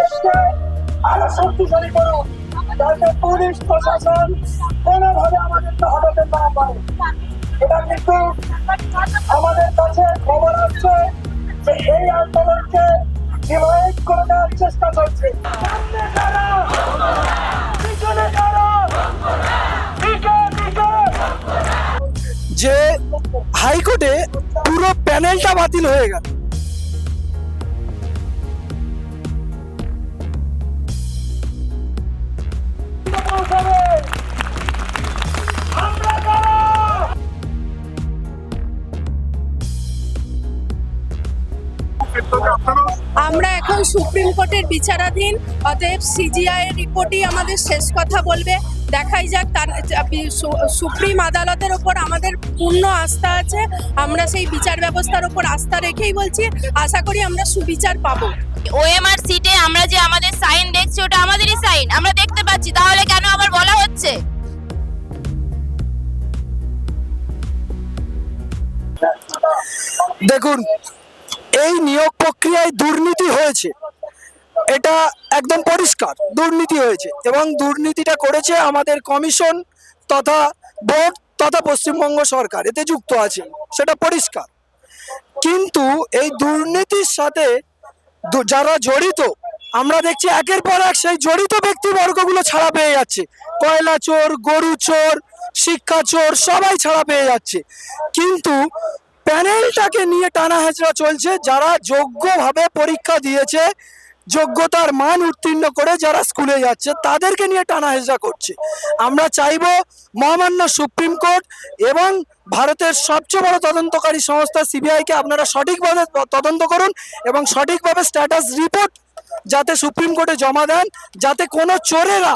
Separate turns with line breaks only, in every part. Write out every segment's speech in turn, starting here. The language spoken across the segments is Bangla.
পুলিশকে আরো শক্তিশালী করুন, যাতে পুলিশ প্রশাসন কোনোভাবে আমাদেরকে হটাতে না পারে। এটা কিন্তু আমাদের কাছে খবর আসছে যে এই আন্দোলনকে ডিভাইড করে দেওয়ার চেষ্টা করছে।
যে হাইকোর্টে পুরো প্যানেলটা বাতিল হয়ে গেল।
আমরা এখন সুপ্রিম কোর্টের বিচারাধীন, অতএব সিজিআই এর রিপোর্টই আমাদের শেষ কথা বলবে। দেখাই যাক, সুপ্রিম আদালতের ওপর আমাদের পূর্ণ আস্থা আছে। আমরা সেই বিচার ব্যবস্থার ওপর আস্থা রেখেই বলছি, আশা করি আমরা সুবিচার পাবো।
ওএমআর সিটে আমরা যে আমাদের সাইন দেখছি ওটা আমাদেরই সাইন, আমরা দেখতে পাচ্ছি, তাহলে কেন আবার বলা হচ্ছে?
দেখুন, এই নিয়োগ প্রক্রিয়ায় দুর্নীতি হয়েছে, এটা একদম পরিষ্কার দুর্নীতি হয়েছে, এবং দুর্নীতিটা করেছে আমাদের কমিশন তথা বোর্ড তথা পশ্চিমবঙ্গ সরকার, এতে যুক্ত আছে, সেটা পরিষ্কার। কিন্তু এই দুর্নীতির সাথে যারা জড়িত, আমরা দেখছি একের পর এক সেই জড়িত ব্যক্তিবর্গগুলো ছাড়া পেয়ে যাচ্ছে। কয়লা চোর, গরু চোর, শিক্ষা চোর, সবাই ছাড়া পেয়ে যাচ্ছে। কিন্তু প্যানেলটাকে নিয়ে টানা হেঁচড়া চলছে। যারা যোগ্যভাবে পরীক্ষা দিয়েছে, যোগ্যতার মান উত্তীর্ণ করে যারা স্কুলে যাচ্ছে, তাদেরকে নিয়ে টানা হেঁচড়া করছে। আমরা চাইবো মহামান্য সুপ্রিম কোর্ট এবং ভারতের সবচেয়ে বড় তদন্তকারী সংস্থা সিবিআইকে আপনারা সঠিকভাবে তদন্ত করুন এবং সঠিকভাবে স্ট্যাটাস রিপোর্ট যাতে সুপ্রিম কোর্টে জমা দেন, যাতে কোনো চোরেরা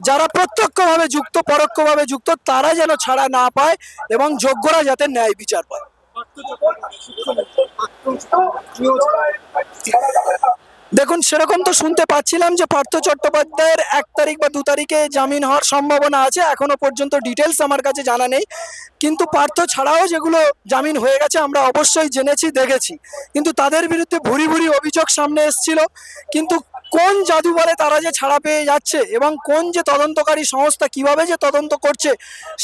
যারা প্রত্যক্ষভাবে যুক্ত পরোক্ষভাবে যুক্ত তারা যেন ছাড়া না পায় এবং যোগ্যরা যাতে ন্যায় বিচার পায়। দেখুন, সেরকম তো শুনতে পাচ্ছিলাম যে পার্থ চট্টোপাধ্যায়ের 1 তারিখ বা 2 তারিখে জামিন হওয়ার সম্ভাবনা আছে। এখনো পর্যন্ত ডিটেলস আমার কাছে জানা নেই, কিন্তু পার্থ ছাড়াও যেগুলো জামিন হয়ে গেছে আমরা অবশ্যই জেনেছি, দেখেছি। কিন্তু তাদের বিরুদ্ধে ভুরি ভুরি অভিযোগ সামনে এসেছিল। কিন্তু কোন জাদু বলে তারা যে ছাড়া পেয়ে যাচ্ছে এবং কোন যে তদন্তকারী সংস্থা কিভাবে যে তদন্ত করছে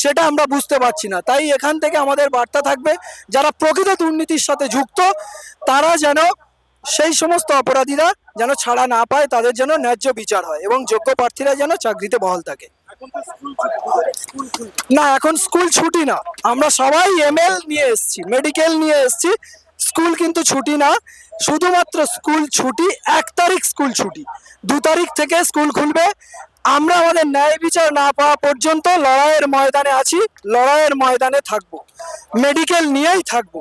সেটা আমরা বুঝতে পারছি না। তাই এখান থেকে আমাদের বার্তা থাকবে, যারা প্রকৃত দুর্নীতির সাথে যুক্ত তারা যেন, সেই সমস্ত অপরাধীরা যেন ছাড়া না পায়, তাদের যেন ন্যায্য বিচার হয় এবং যোগ্য প্রার্থীরা যেন চাকরিতে বহাল থাকে। না, এখন স্কুল ছুটি না, আমরা সবাই এমএল নিয়ে এসেছি, মেডিকেল নিয়ে এসেছি। স্কুল কিন্তু ছুটি না, শুধুমাত্র স্কুল ছুটি 1 তারিখ স্কুল ছুটি, 2 তারিখ থেকে স্কুল খুলবে। আমরা আমাদের ন্যায় বিচার না পাওয়া পর্যন্ত লড়াইয়ের ময়দানে আছি, লড়াইয়ের ময়দানে থাকবো, মেডিকেল নিয়েই থাকবো।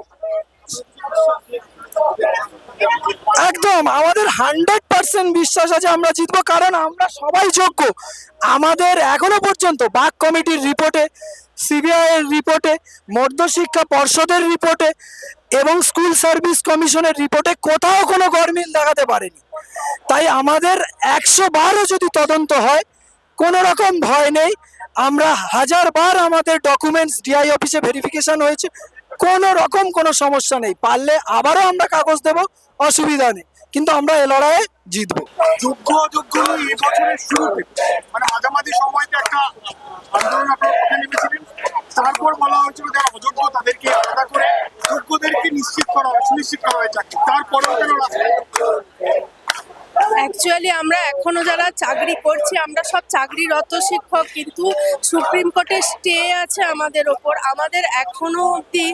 একদম আমাদের 100% বিশ্বাস আছে আমরা জিতবো, কারণ আমরা সবাই যোগ্য। আমাদের এখনো পর্যন্ত বাক কমিটির রিপোর্টে, সিবিআই এর রিপোর্টে, মধ্যশিক্ষা পর্ষদের রিপোর্টে এবং স্কুল সার্ভিস কমিশনের রিপোর্টে কোথাও কোনো গরমিল দেখাতে পারেনি। তাই আমাদের 100 বারও যদি তদন্ত হয় কোনো রকম ভয় নেই। আমরা 1000 বার আমাদের ডকুমেন্টস ডিআই অফিসে ভেরিফিকেশন হয়েছে, কোনো রকম কোনো সমস্যা নেই। পারলে আবারও আমরা কাগজ দেব, অসুবিধা নেই, কিন্তু আমরা এ লড়াইয়ে জিতবো।
যোগ্য অযোগ্য এই বছরের শুরুতে মানে মাঝামাঝি সময়তে একটা আন্দোলন আপনারা পথে নেমেছিলেন, তারপর বলা হয়েছিল যারা অযোগ্য তাদেরকে আলাদা করে যোগ্যদেরকে সুনিশ্চিত করা হয় চাকরি, তারপরেও কেন
অ্যাকচুয়ালি আমরা এখনো যারা চাকরি করছি আমরা সব চাকরিরত শিক্ষক, কিন্তু সুপ্রিম কোর্টের স্টে আছে আমাদের ওপর। আমাদের এখনো অবধি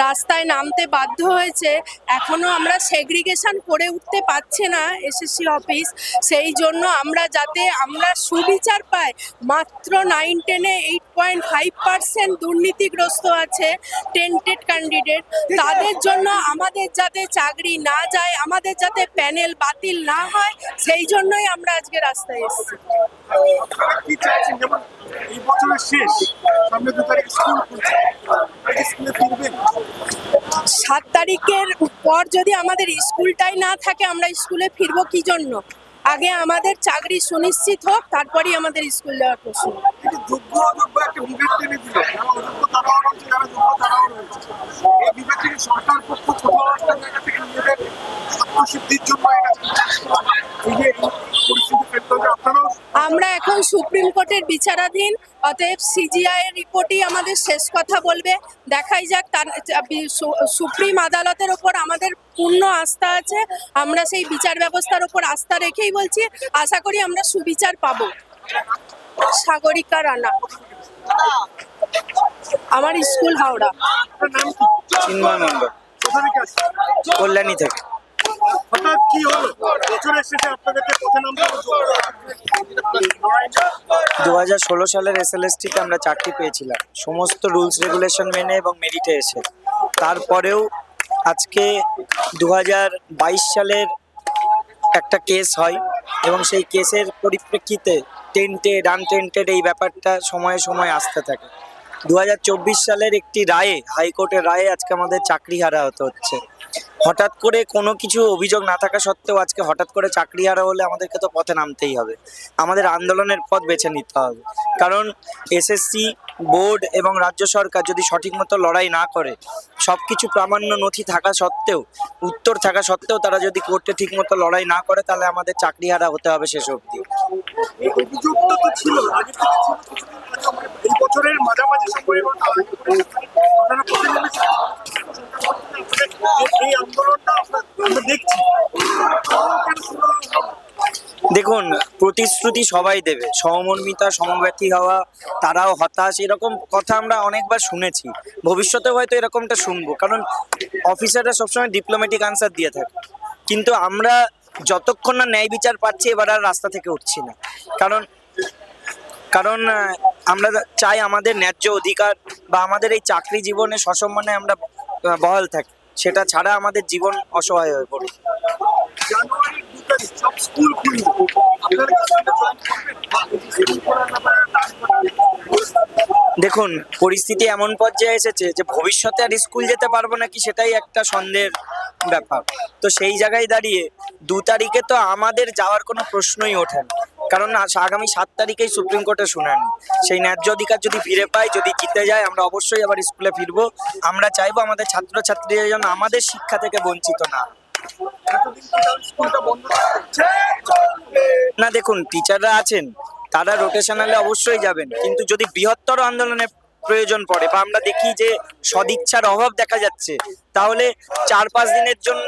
রাস্তায় নামতে বাধ্য হয়েছে, এখনো আমরা সেগ্রিগেশন করে উঠতে পারছে না এসএসসি অফিস। সেই জন্য আমরা সুবিচার পাই। মাত্র 9-10-এ 8.5% দুর্নীতিগ্রস্ত আছে টেন্টেড ক্যান্ডিডেট। তাদের জন্য আমাদের যাতে চাকরি না যায়, আমাদের যাতে প্যানেল বাতিল না হয়, সেই জন্যই আমরা আজকে রাস্তায় এসেছি।
কি চাইছেন, যেমন এই বছরের শেষ, সামনে 2 তারিখ স্কুল খুলছে, স্কুলে ফিরবেন?
7 তারিখের পর যদি আমাদের স্কুলটাই না থাকে আমরা স্কুলে ফিরবো কি জন্য? আগে আমাদের চাকরি সুনিশ্চিত হোক, তারপরই আমাদের স্কুল যাওয়ার প্রশ্ন।
যোগ্য অযোগ্য একটা বিভেদ টেনে দিল, যারা অযোগ্য তারাও রয়েছে, যারা যোগ্য তারাও রয়েছে। এই বিভেদ থেকে সরকার পক্ষ কোথাও একটা জায়গা থেকে নিজেদের আত্মসিদ্ধির জন্য
এখন সুপ্রিম কোর্টের বিচারাধীন, অতএব সিজিআই এর রিপোর্টই আমাদের শেষ কথা বলবে। দেখাই যাক, তার সুপ্রিম আদালতের ওপর আমাদের পূর্ণ আস্থা আছে। আমরা সেই বিচার ব্যবস্থার ওপর আস্থা রেখেই বলছি, আশা করি আমরা সুবিচার পাবো। সাগরিকা রানা, আমার স্কুল হাওড়া।
আপনার নাম কি?
চিন্ময় মন্ডল,
কোথা থেকে আসছেন?
কল্যাণী থেকে।
হঠাৎ কি হলো বছরের শেষে আপনাদেরকে পথে নামতে হলো?
2016 সালের এসএলএসটিতে আমরা চাকরি পেয়েছিলাম সমস্ত রুলস রেগুলেশন মেনে এবং মেরিটে এসে। তারপরেও আজকে 2022 সালের একটা কেস হয় এবং সেই কেসের পরিপ্রেক্ষিতে টেন্টেড আনটেন্টেড এই ব্যাপারটা সময়ে সময়ে আসতে থাকে। 2024 সালের একটি রায়ে, হাইকোর্টের রায়ে আজকে আমাদের চাকরি হারা হতে হচ্ছে। হঠাৎ করে কোনো কিছু অভিযোগ না থাকা সত্ত্বেও আজকে হঠাৎ করে চাকরি হারা হলে আমাদেরকে তো পথে নামতেই হবে, আমাদের আন্দোলনের পথ বেছে নিতে হবে। কারণ এসএসসি বোর্ড এবং রাজ্য সরকার যদি সঠিক মতো লড়াই না করে, সব কিছু প্রামাণ্য নথি থাকা সত্ত্বেও, উত্তর থাকা সত্ত্বেও তারা যদি কোর্টে ঠিক মতো লড়াই না করে, তাহলে আমাদের চাকরি হারা হতে হবে শেষ অবধি।
এই অভিযোগটা তো ছিল আগে থেকে, ছিল মানে এই বছরের মাঝামাঝি সময়ে আপনারা পথে নেমেছেন। এই আন্দোলনটা আমরা দেখছি।
দেখুন, প্রতিশ্রুতি সবাই দেবে, সহমর্মিতা, সমব্যথী হওয়া, তারাও হতাশ, এরকম কথা আমরা অনেকবার শুনেছি, ভবিষ্যতেও হয়তো এরকমটা শুনবো। কারণ অফিসাররা সবসময় ডিপ্লোম্যাটিক আনসার দিয়ে থাকে, কিন্তু আমরা যতক্ষণ না ন্যায় বিচার পাচ্ছি এবার আর রাস্তা থেকে উঠছি না। কারণ কারণ আমরা চাই আমাদের ন্যায্য অধিকার বা আমাদের এই চাকরি জীবনে সসম্মানে আমরা বহাল থাকি, সেটা ছাড়া আমাদের জীবন অসহায় হয়ে পড়ে।
জানুয়ারির 2 তারিখ সব স্কুল খুলবে, আপনারা কি সেটা জয়েন করবেন? স্কুল খোলার ব্যাপারে
দেখুন, পরিস্থিতি এমন পর্যায়ে এসেছে যে ভবিষ্যতে আর স্কুল যেতে পারবো নাকি সেটাই একটা সন্দেহের ব্যাপার। তো সেই জায়গায় দাঁড়িয়ে 2 তারিখে তো আমাদের যাওয়ার কোনো প্রশ্নই ওঠে না, কারণ আগামী 7 তারিখেই সুপ্রিম কোর্টে শুনানি। সেই ন্যায্য অধিকার যদি ফিরে পাই, যদি জিতে যায়, আমরা অবশ্যই আবার স্কুলে ফিরবো। আমরা চাইবো আমাদের ছাত্রছাত্রীরা যেন আমাদের শিক্ষা থেকে বঞ্চিত না।
এতদিন কি তাহলে স্কুলটা বন্ধ থাকছে?
না, দেখুন, টিচাররা আছেন, তারা রোটেশনালে অবশ্যই যাবেন, কিন্তু যদি বৃহত্তর আন্দোলনের প্রয়োজন পড়ে বা আমরা দেখি যে সদিচ্ছার অভাব দেখা যাচ্ছে, তাহলে 4-5 দিনের জন্য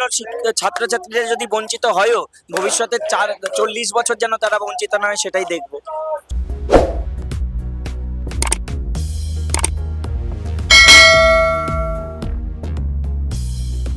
ছাত্রছাত্রীরা যদি বঞ্চিত হয়ও, ভবিষ্যতে 40 বছর যেন তারা বঞ্চিত না হয়, সেটাই দেখবো।